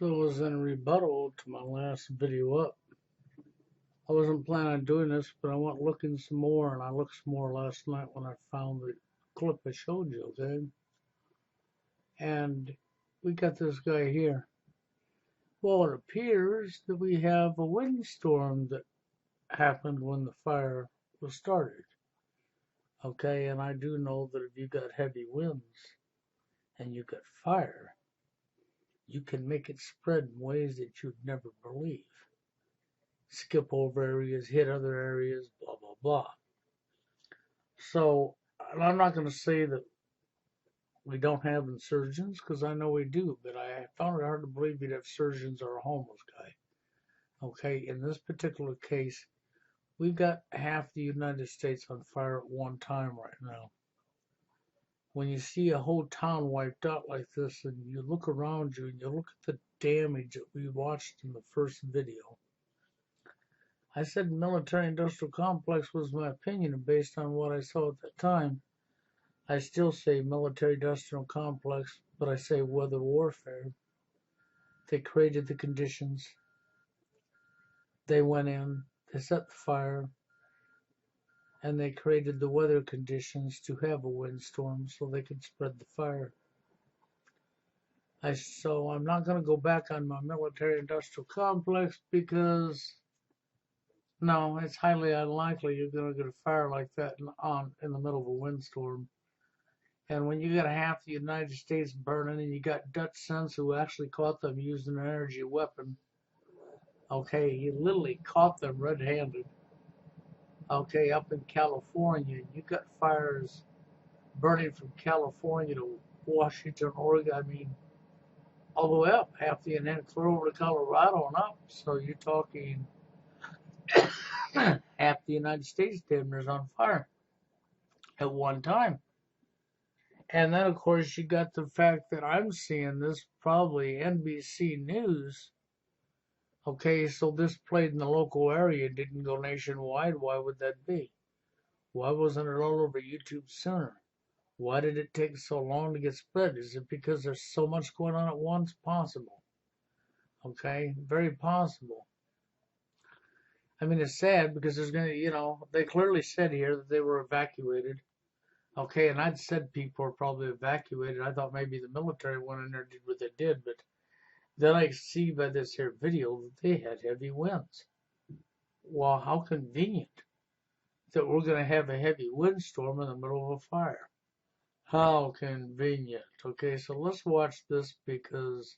So as in rebuttal to my last video up, I wasn't planning on doing this, but I went looking some more, and I looked some more last night when I found the clip I showed you, okay? And we got this guy here. Well, it appears that we have a windstorm that happened when the fire was started, okay? And I do know that if you got heavy winds and you got fire, you can make it spread in ways that you'd never believe. Skip over areas, hit other areas, blah, blah, blah. So, I'm not going to say that we don't have insurgents, because I know we do, but I found it hard to believe you'd have surgeons or a homeless guy. Okay, in this particular case, we've got half the United States on fire at one time right now. When you see a whole town wiped out like this, and you look around you and you look at the damage that we watched in the first video, I said military-industrial complex was my opinion, and based on what I saw at that time, I still say military-industrial complex, but I say weather warfare. They created the conditions. They went in, they set the fire, and they created the weather conditions to have a windstorm so they could spread the fire. So I'm not going to go back on my military-industrial complex because no, it's highly unlikely you're going to get a fire like that in the middle of a windstorm. And when you got half the United States burning, and you got Dutch Sense who actually caught them using an energy weapon, okay, he literally caught them red-handed, okay, up in California. You got fires burning from California to Washington, Oregon, I mean, all the way up, half the, and then clear over to Colorado and up. So you're talking half the United States damn near is on fire at one time. And then, of course, you got the fact that I'm seeing this probably NBC News. Okay, so this played in the local area, didn't go nationwide. Why would that be? Why wasn't it all over YouTube sooner? Why did it take so long to get spread? Is it because there's so much going on at once? Possible. Okay, very possible. I mean, it's sad because there's going to, they clearly said here that they were evacuated. Okay, and I'd said people were probably evacuated. I thought maybe the military went in there and did what they did, but then I see by this here video that they had heavy winds. Well, how convenient that we're going to have a heavy windstorm in the middle of a fire. How convenient. Okay, so let's watch this because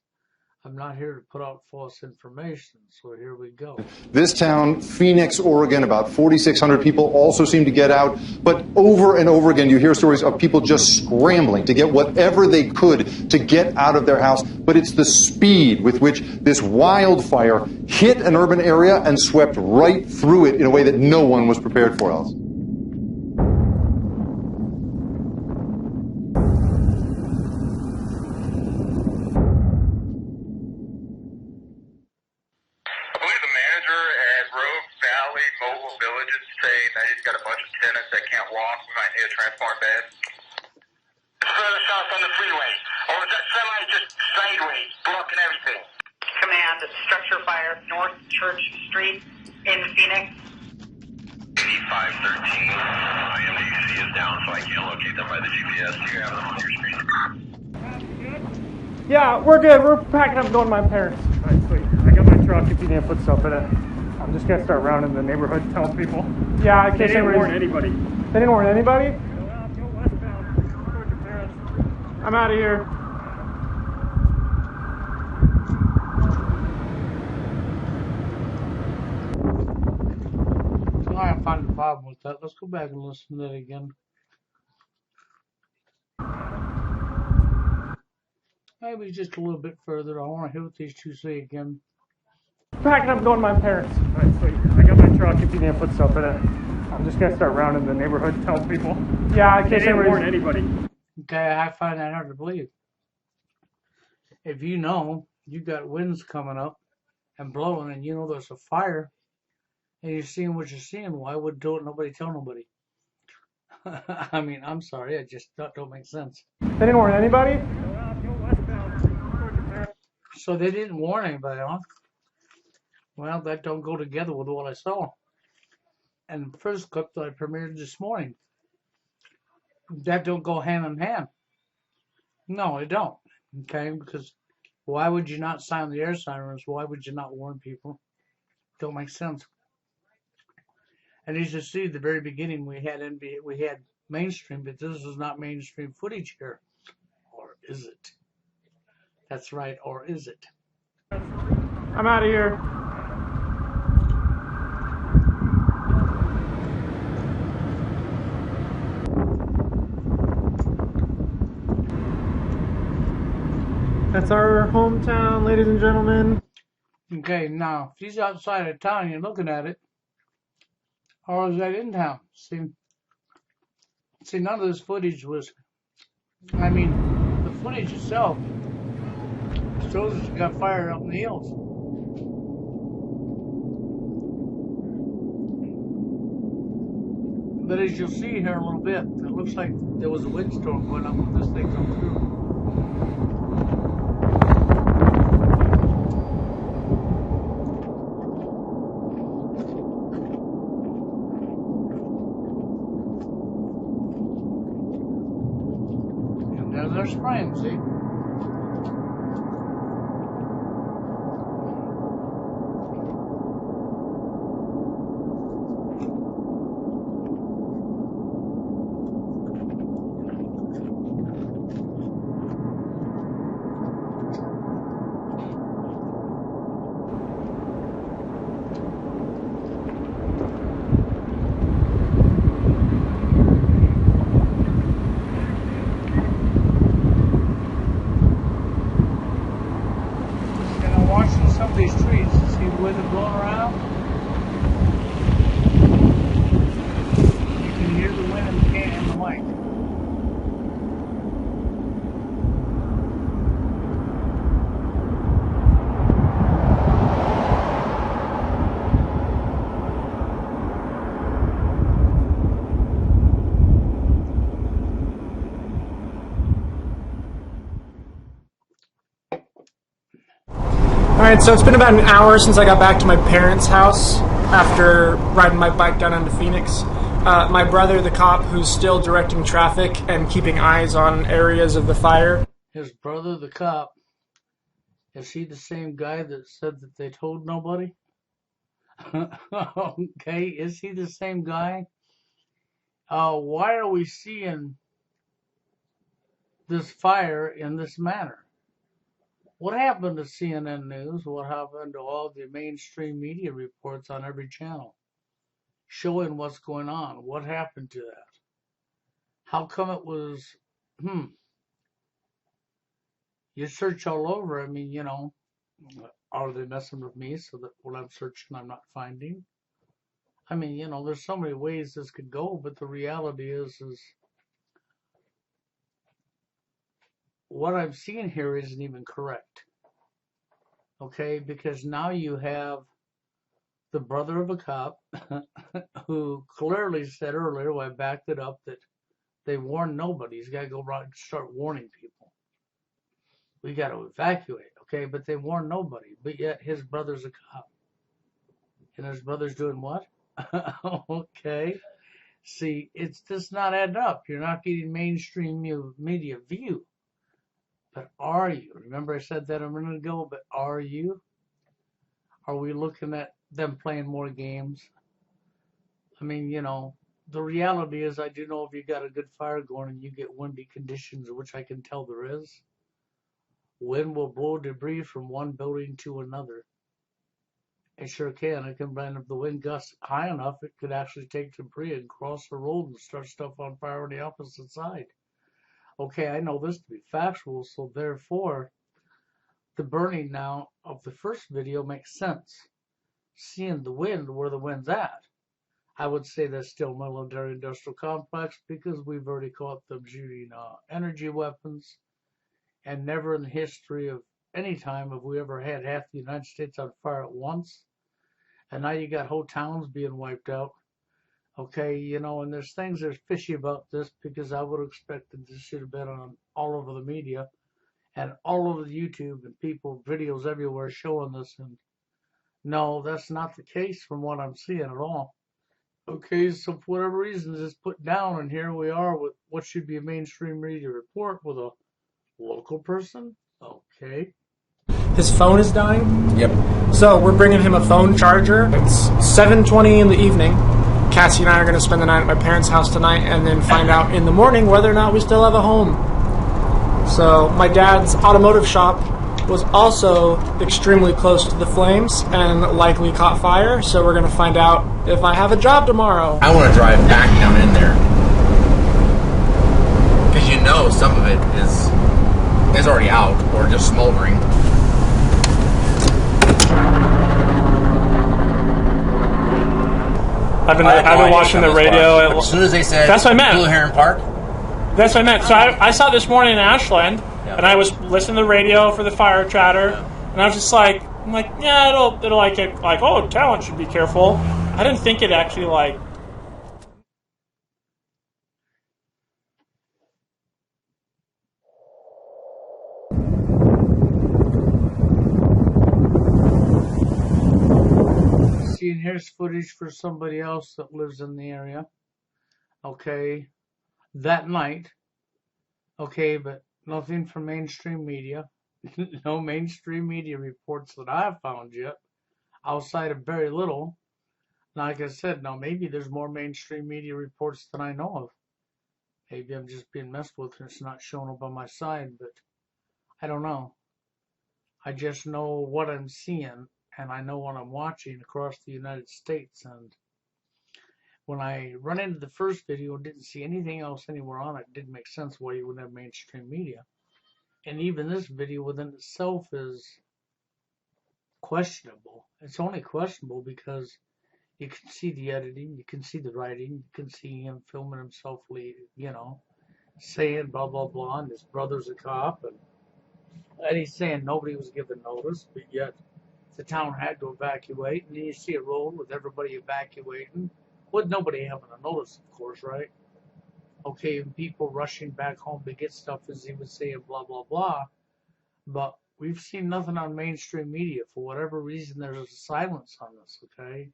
I'm not here to put out false information, so here we go. This town, Phoenix, Oregon, about 4,600 people also seem to get out. But over and over again, you hear stories of people just scrambling to get whatever they could to get out of their house. But it's the speed with which this wildfire hit an urban area and swept right through it in a way that no one was prepared for else. I just got a bunch of tenants that can't walk. We might need a transport bed. Further south on the freeway. Or was that semi just sideways, blocking everything? Command, structure fire, North Church Street in Phoenix. 8513. MDC is down, so I can't locate them by the GPS. Do you have them on your screen? Yeah, we're good. We're packing up going to my parents. All right, sweet. I got my truck if you need to put stuff in it. I'm just gonna start rounding the neighborhood, telling people. Yeah, in case they didn't warn anybody. They didn't warn anybody? Go westbound. Towards your parents. I'm out of here. I find a problem with that. Let's go back and listen to that again. Maybe just a little bit further. I want to hear what these two say again. Packing up going to my parents. All right, sweet. I got my truck if you need to put stuff in it. I'm just gonna start rounding the neighborhood, telling people. Yeah, in case they didn't warn anybody. Okay, I find that hard to believe. If you know you got winds coming up and blowing, and you know there's a fire, and you're seeing what you're seeing, why would nobody tell nobody? I mean, I'm sorry, that just don't make sense. They didn't warn anybody? Go westbound. Towards your parents. So they didn't warn anybody, huh? Well, that don't go together with what I saw. And the first clip that I premiered this morning, that don't go hand in hand. No, it don't. Okay, because why would you not sound the air sirens? Why would you not warn people? Don't make sense. And as you see, at the very beginning, we had mainstream, but this is not mainstream footage here, or is it? That's right, or is it? I'm out of here. That's our hometown, ladies and gentlemen. Okay, now, if he's outside of town, you're looking at it, or is that in town? See, none of this footage was, I mean, the footage itself shows that you got fire up in the hills. But as you'll see here in a little bit, it looks like there was a windstorm going on when this thing comes through. And there's our spraying, see? And I'm watching some of these trees to see the wind blowing around. You can hear the wind in the mic. Alright, so it's been about an hour since I got back to my parents' house after riding my bike down into Phoenix. My brother, the cop, who's still directing traffic and keeping eyes on areas of the fire. His brother, the cop, is he the same guy that said that they told nobody? Okay, is he the same guy? Why are we seeing this fire in this manner? What happened to CNN News? What happened to all the mainstream media reports on every channel showing what's going on? What happened to that? How come it was, you search all over. I mean, are they messing with me so that what I'm searching I'm not finding? I mean, there's so many ways this could go, but the reality is what I'm seeing here isn't even correct. Okay, because now you have the brother of a cop who clearly said earlier, when I backed it up, that they warned nobody. He's got to go around and start warning people. We got to evacuate, okay? But they warned nobody. But yet his brother's a cop. And his brother's doing what? Okay. See, it's just not adding up. You're not getting mainstream media view. But are you? Remember I said that a minute ago, but are you? Are we looking at them playing more games? I mean, the reality is I do know if you got a good fire going and you get windy conditions, which I can tell there is, wind will blow debris from one building to another. It sure can. It can bend. If the wind gusts high enough, it could actually take debris and cross the road and start stuff on fire on the opposite side. Okay, I know this to be factual, so therefore, the burning now of the first video makes sense. Seeing the wind where the wind's at, I would say that's still military industrial complex because we've already caught them shooting energy weapons, and never in the history of any time have we ever had half the United States on fire at once. And now you got whole towns being wiped out. Okay, and there's things that's fishy about this because I would have expected this should have been on all over the media and all over the YouTube and people, videos everywhere showing this. And no, that's not the case from what I'm seeing at all. Okay, so for whatever reason, it's put down, and here we are with what should be a mainstream media report with a local person. Okay. His phone is dying. Yep. So we're bringing him a phone charger. It's 7:20 in the evening. Cassie and I are going to spend the night at my parents' house tonight and then find out in the morning whether or not we still have a home. So my dad's automotive shop was also extremely close to the flames and likely caught fire. So we're going to find out if I have a job tomorrow. I want to drive back down in there. Because you know some of it is already out or just smoldering. I've been watching the radio. As soon as they said That's what I meant. Blue Heron Park. That's what I meant. So I saw it this morning in Ashland, and I was listening to the radio for the fire chatter, and I was just like, yeah, it'll like it, like, oh, talent should be careful. I didn't think it actually like. See, and here's footage for somebody else that lives in the area. Okay, that night. Okay, but nothing from mainstream media. No mainstream media reports that I've found yet, outside of very little. Like I said, now maybe there's more mainstream media reports than I know of. Maybe I'm just being messed with and it's not showing up on my side, but I don't know. I just know what I'm seeing and I know what I'm watching across the United States. And when I run into the first video and didn't see anything else anywhere on it, it didn't make sense why you wouldn't have mainstream media. And even this video within itself is questionable. It's only questionable because you can see the editing, you can see the writing, you can see him filming himself, saying blah, blah, blah, and his brother's a cop, and he's saying nobody was given notice, but yet the town had to evacuate, and then you see a road with everybody evacuating, with nobody having a notice, of course, right? Okay, and people rushing back home to get stuff, as he was saying, blah, blah, blah, but we've seen nothing on mainstream media. For whatever reason, there's a silence on this, okay?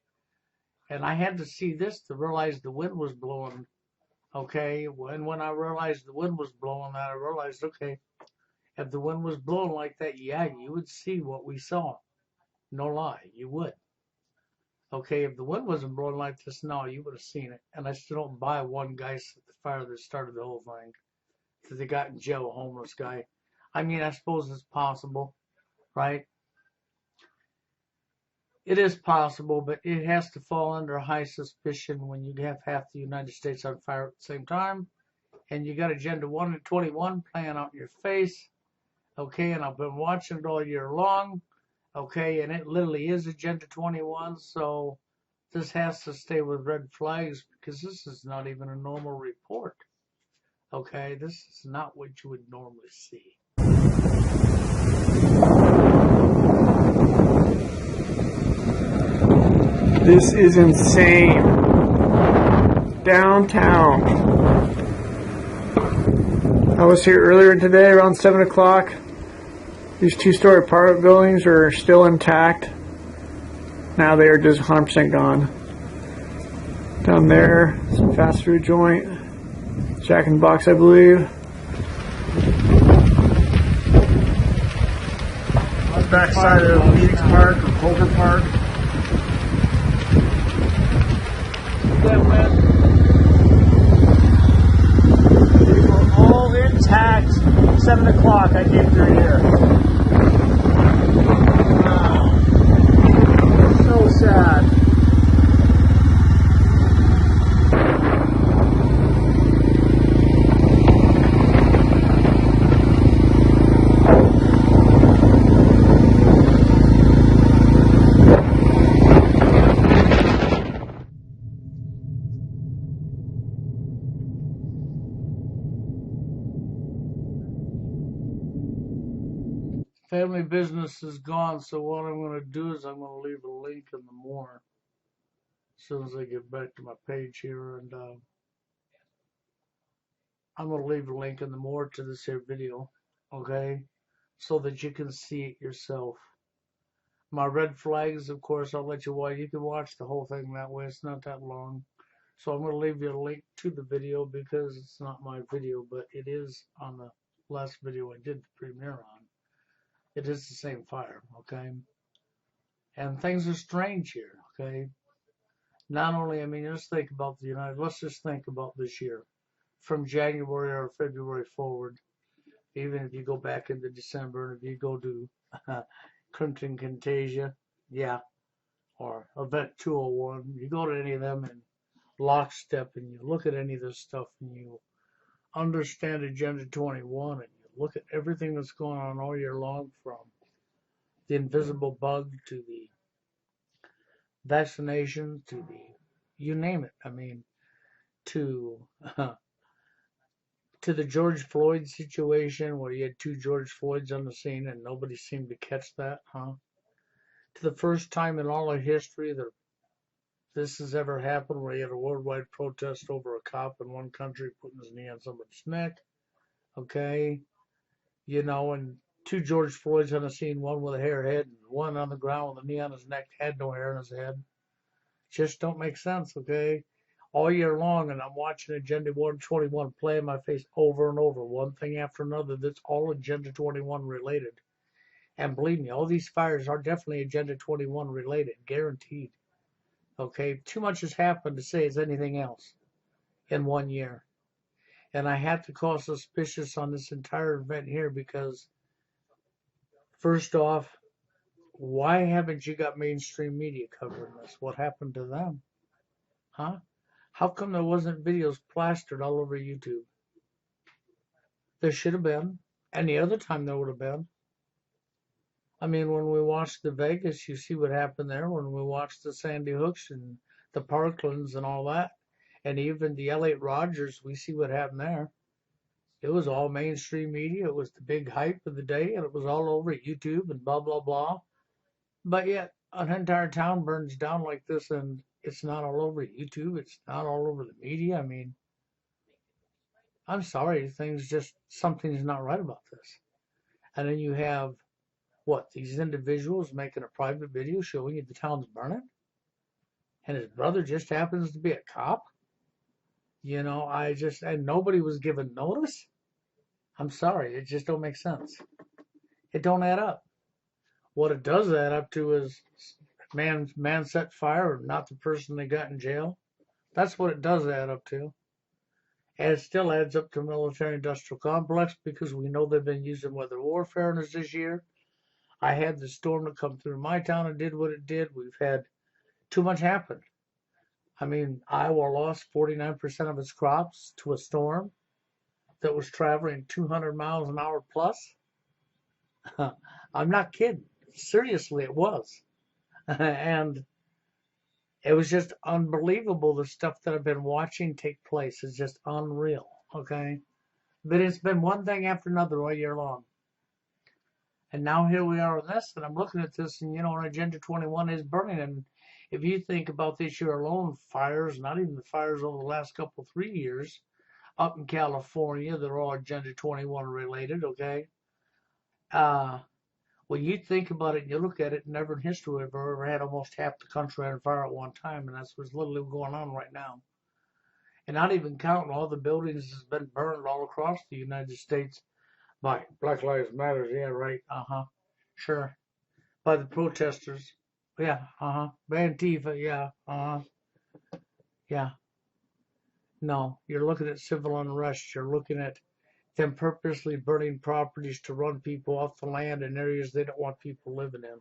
And I had to see this to realize the wind was blowing, okay? When I realized the wind was blowing, I realized, okay, if the wind was blowing like that, yeah, you would see what we saw. No lie, you would. Okay, if the wind wasn't blowing like this, no, you would have seen it. And I still don't buy one guy set the fire that started the whole thing. That they got in jail, a homeless guy. I mean, I suppose it's possible, right? It is possible, but it has to fall under high suspicion when you have half the United States on fire at the same time, and you got Agenda 1 and 21 playing out in your face, okay, and I've been watching it all year long, okay, and it literally is Agenda 21, so this has to stay with red flags because this is not even a normal report, okay, this is not what you would normally see. This is insane. Downtown. I was here earlier today around 7 o'clock. These two-story apartment buildings are still intact. Now they are just 100% gone. Down there, some fast food joint. Jack in the Box, I believe. On the backside of Phoenix Park or Colter Park. That went. They were all intact. 7 o'clock I came through here. Wow. So sad. Family business is gone, so what I'm going to do is I'm going to leave a link in the more as soon as I get back to my page here, and I'm going to leave a link in the more to this here video, okay? so that you can see it yourself. My red flags, of course, I'll let you watch. You can watch the whole thing that way. It's not that long. So I'm going to leave you a link to the video because it's not my video, but it is on the last video I did the premiere on. It is the same fire, okay? And things are strange here, okay? Not only, I mean, just think about let's just think about this year. From January or February forward, even if you go back into December, and if you go to Crimson Contagia, yeah, or Event 201, you go to any of them in lockstep and you look at any of this stuff and you understand Agenda 21 and you look at everything that's going on all year long, from the invisible bug to the vaccination to the, you name it. I mean, to to the George Floyd situation where you had 2 George Floyds on the scene and nobody seemed to catch that, huh? To the first time in all of history that this has ever happened, where you had a worldwide protest over a cop in one country putting his knee on somebody's neck, okay? You know, and 2 George Floyds on the scene, one with a hair head and one on the ground with a knee on his neck, had no hair in his head. Just don't make sense, okay? All year long, and I'm watching Agenda 21 play in my face over and over, one thing after another, that's all Agenda 21 related. And believe me, all these fires are definitely Agenda 21 related, guaranteed. Okay, too much has happened to say it's anything else in 1 year. And I have to call suspicious on this entire event here because, first off, why haven't you got mainstream media covering this? What happened to them? Huh? How come there wasn't videos plastered all over YouTube? There should have been. Any other time there would have been. I mean, when we watched the Vegas, you see what happened there. When we watched the Sandy Hooks and the Parklands and all that, and even the Elliot Rodgers, we see what happened there. It was all mainstream media. It was the big hype of the day, and it was all over YouTube and blah, blah, blah. But yet, an entire town burns down like this, and it's not all over YouTube. It's not all over the media. I mean, I'm sorry, something's not right about this. And then you have, these individuals making a private video showing you the town's burning? And his brother just happens to be a cop? You know, and nobody was given notice? I'm sorry, it just don't make sense. It don't add up. What it does add up to is man set fire, not the person they got in jail. That's what it does add up to. And it still adds up to military-industrial complex because we know they've been using weather warfare in us this year. I had the storm that come through my town and did what it did. We've had too much happen. I mean, Iowa lost 49% of its crops to a storm that was traveling 200 miles an hour plus. I'm not kidding. Seriously, it was. And it was just unbelievable. The stuff that I've been watching take place is just unreal, okay? But it's been one thing after another all year long. And now here we are with this, and I'm looking at this, and, and Agenda 21 is burning. And if you think about this year alone, fires, not even the fires over the last 3 years, up in California, they're all Agenda 21 related, okay? When you think about it and you look at it, never in history we've ever had almost half the country on fire at one time, and that's what's literally going on right now. And not even counting all the buildings that's been burned all across the United States by Black Lives Matter, yeah, right, sure. By the protesters, yeah, by Antifa, yeah, yeah. No, you're looking at civil unrest. You're looking at them purposely burning properties to run people off the land in areas they don't want people living in.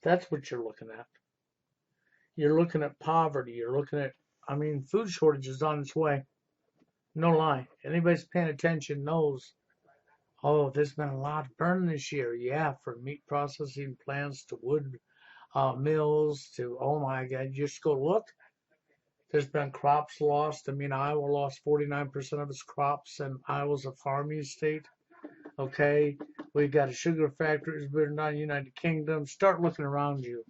That's what you're looking at. You're looking at poverty. You're looking at, food shortage is on its way. No lie. Anybody's paying attention knows, there's been a lot of burning this year. Yeah, from meat processing plants to wood mills to, oh my God, just go look. There's been crops lost. Iowa lost 49% of its crops, and Iowa's a farming state. Okay, we've got a sugar factory that's burned down in the United Kingdom. Start looking around you.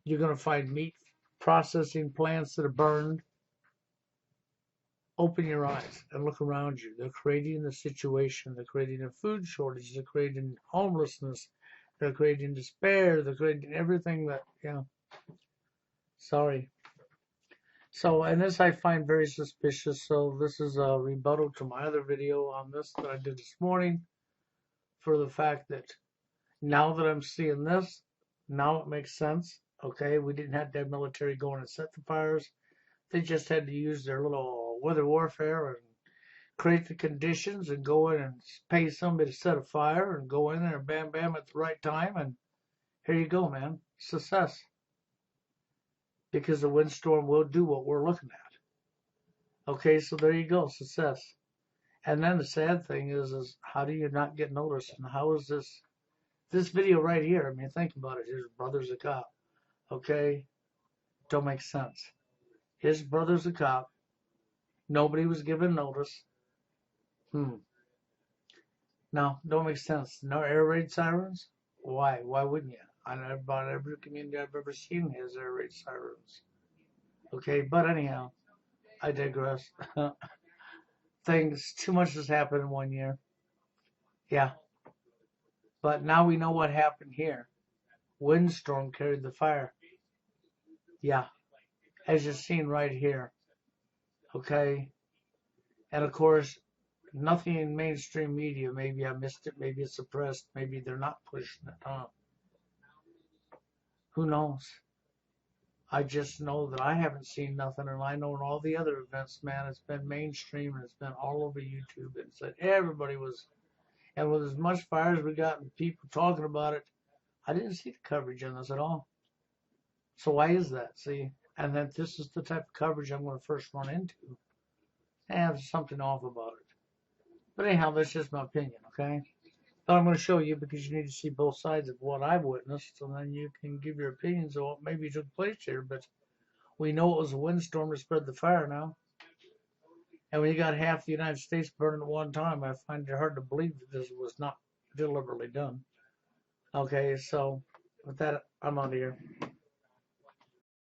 You're going to find meat processing plants that are burned. open your eyes and look around you. They're creating the situation. They're creating a food shortage. They're creating homelessness. They're creating despair. They're creating everything that, sorry. So, and this I find very suspicious. So this is a rebuttal to my other video on this that I did this morning, for the fact that now that I'm seeing this, now it makes sense. Okay, we didn't have to have military go in and set the fires. They just had to use their little weather warfare and create the conditions and go in and pay somebody to set a fire and go in there and bam, bam at the right time. And here you go, man. Success. Because the windstorm will do what we're looking at. Okay, so there you go. Success. And then the sad thing is how do you not get noticed? And how is this video right here? I mean, think about it. His brother's a cop. Okay? Don't make sense. His brother's a cop. Nobody was given notice. No, don't make sense. No air raid sirens? Why? Why wouldn't you? About every community I've ever seen has air raid sirens. Okay, but anyhow, I digress. Too much has happened in 1 year. Yeah. But now we know what happened here. Windstorm carried the fire. Yeah. As you've seen right here. Okay. And of course, nothing in mainstream media. Maybe I missed it. Maybe it's suppressed. Maybe they're not pushing it. Who knows? I just know that I haven't seen nothing, and I know in all the other events, man, it's been mainstream and it's been all over YouTube, and said everybody was, and with as much fire as we got and people talking about it, I didn't see the coverage on this at all. So why is that? See, and that this is the type of coverage I'm going to first run into, and there's something off about it. But anyhow, that's just my opinion, okay? But I'm going to show you because you need to see both sides of what I've witnessed, and then you can give your opinions on what maybe took place here. But we know it was a windstorm to spread the fire now. And when you got half the United States burning at one time, I find it hard to believe that this was not deliberately done. Okay, so with that, I'm out of here.